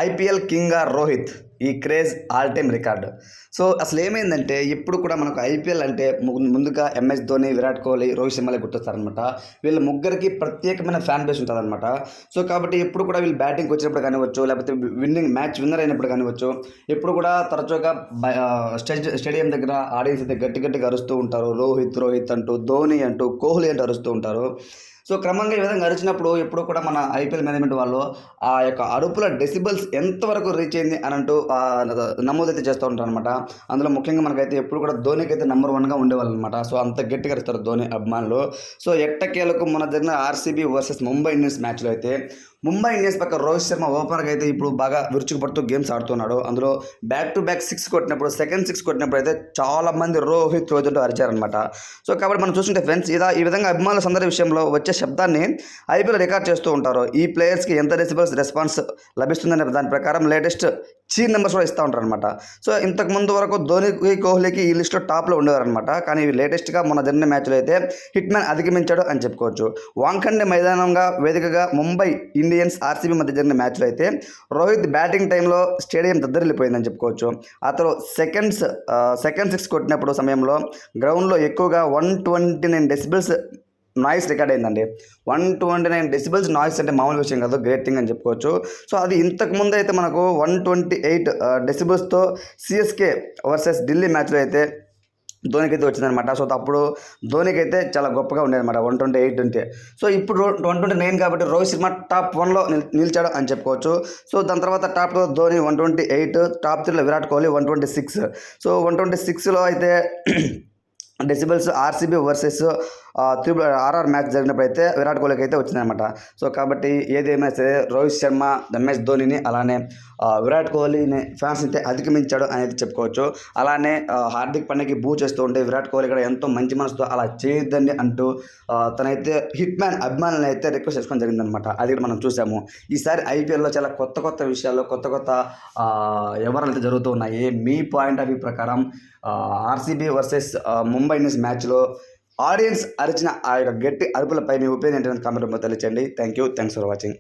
IPL king are Rohit ఈ craze all time record. So అసలు ఏమైందంటే ఇప్పుడు కూడా మనకు ఐపీఎల్ అంటే ముందుగా ఎంఎస్ ధోని, విరాట్ కోహ్లీ, రోహిత్ శర్మలే గుర్తొస్తారనమాట. వీళ్ళ ముగ్గురికి ప్రత్యేకమైన ఫ్యాన్ బేస్ ఉంటుందన్నమాట. సో కాబట్టి ఎప్పుడు కూడా వీళ్ళు బ్యాటింగ్కి వచ్చినప్పుడు కానివచ్చు, లేకపోతే మ్యాచ్ విన్నర్ అయినప్పుడు కానివచ్చు, ఎప్పుడు కూడా తరచుగా స్టేడియం దగ్గర ఆడియన్స్ అయితే గట్టిగా అరుస్తూ ఉంటారు. రోహిత్ రోహిత్ అంటూ, ధోని అంటూ, కోహ్లీ అంటూ అరుస్తూ ఉంటారు. సో క్రమంగా ఈ విధంగా అరిచినప్పుడు ఎప్పుడు కూడా మన ఐపీఎల్ మేనేజ్మెంట్ వాళ్ళు ఆ యొక్క అరుపుల డెసిబల్స్ ఎంతవరకు రీచ్ అయింది అని అంటూ నమోదైతే చేస్తూ ఉంటారు అనమాట. అందులో ముఖ్యంగా మనకైతే ఎప్పుడు కూడా ధోనికి అయితే నెంబర్ 1గా ఉండేవాళ్ళు అనమాట. సో అంత గట్టిగా అరుస్తారు ధోని అభిమానులు. సో ఎట్టకేలకు మొన్న జరిగిన ఆర్సీబీ వర్సెస్ ముంబై ఇండియన్స్ మ్యాచ్లో అయితే ముంబై ఇండియన్స్ పక్క రోహిత్ శర్మ ఓపెనర్గా అయితే ఇప్పుడు బాగా విరుచుకుపడుతూ గేమ్స్ ఆడుతున్నాడు. అందులో బ్యాక్ టు బ్యాక్ 6 కొట్టినప్పుడు, సెకండ్ 6 కొట్టినప్పుడు అయితే చాలా మంది రోహిత్ రోహిత్ అరిచారనమాట. సో కాబట్టి మనం చూస్తుంటే ఫ్రెండ్స్, ఈ విధంగా అభిమానుల సందర్భ విషయంలో వచ్చే శబ్దాన్ని ఐపీఎల్ రికార్డ్ చేస్తూ ఉంటారు. ఈ ప్లేయర్స్కి ఎంత డెసిబల్స్ రెస్పాన్స్ లభిస్తుందనే దాని ప్రకారం లేటెస్ట్ చీన్ నెంబర్స్ కూడా ఇస్తూ ఉంటారు అనమాట. సో ఇంతకు ముందు వరకు ధోనికి, కోహ్లీకి ఈ లిస్ట్లో టాప్లో ఉండేవారనమాట. కానీ లేటెస్ట్గా మొన్న జరిగిన మ్యాచ్లో అయితే హిట్ మ్యాన్ అధిగమించాడు అని చెప్పుకోవచ్చు. వాంఖండే మైదానంగా వేదికగా ముంబై ఇండియన్స్ ఆర్సీబీ మధ్య జరిగిన మ్యాచ్లో అయితే రోహిత్ బ్యాటింగ్ టైంలో స్టేడియం దద్దరిల్లిపోయిందని చెప్పుకోవచ్చు. అతను సెకండ్ 6 కొట్టినప్పుడు సమయంలో గ్రౌండ్లో ఎక్కువగా 129 డెసిబల్స్ నాయిస్ రికార్డ్ అయిందండి. 129 డెసిబల్స్ నాయిస్ అంటే మామూలు విషయం కాదు, గ్రేట్ థింగ్ అని చెప్పుకోవచ్చు. సో అది ఇంతకుముందు అయితే మనకు 128 డెసిబల్స్తో సిఎస్కే వర్సెస్ ఢిల్లీ మ్యాచ్లో అయితే ధోనికి అయితే వచ్చిందనమాట. సో అప్పుడు ధోనికి అయితే చాలా గొప్పగా ఉండేదన్నమాట 128 ఉంటే. సో ఇప్పుడు 129 కాబట్టి రోహిత్ శర్మ టాప్ 1లో నిలిచాడు అని చెప్పుకోవచ్చు. సో దాని తర్వాత టాప్ 2 ధోని 128, టాప్ 3లో విరాట్ కోహ్లీ 126. సో 126లో అయితే decibels RCB versus RR match జరిగినప్పుడు అయితే విరాట్ కోహ్లీకి అయితే వచ్చిందనమాట. సో కాబట్టి ఏదేమైనా సరే రోహిత్ శర్మ, ఎంఎస్ ధోనిని, అలానే విరాట్ కోహ్లీని ఫ్యాన్స్ అయితే అధిగమించాడు అనేది చెప్పుకోవచ్చు. అలానే హార్దిక్ పాండ్యాకి బూ చేస్తూ ఉంటే విరాట్ కోహ్లీ కూడా ఎంతో మంచి మనసుతో అలా చేయొద్దని అంటూ తనైతే హిట్ మ్యాన్ అభిమానులను అయితే రిక్వెస్ట్ చేసుకోవడం జరిగిందనమాట. అది మనం చూసాము. ఈసారి ఐపీఎల్లో చాలా కొత్త విషయాలు, కొత్త వ్యవహారాలు అయితే జరుగుతూ ఉన్నాయి. మీ పాయింట్ ఆఫ్ వ్యూ ప్రకారం ఆర్సీబీ వర్సెస్ ముంబై ఇండియన్స్ మ్యాచ్లో ఆడియన్స్ అరిచిన ఆ యొక్క గట్టి అరుపులపై మీ ఒపీనియన్ ఏంటంటే కామెంట్ రూపంలో తెలియచేయండి. Thanks for watching.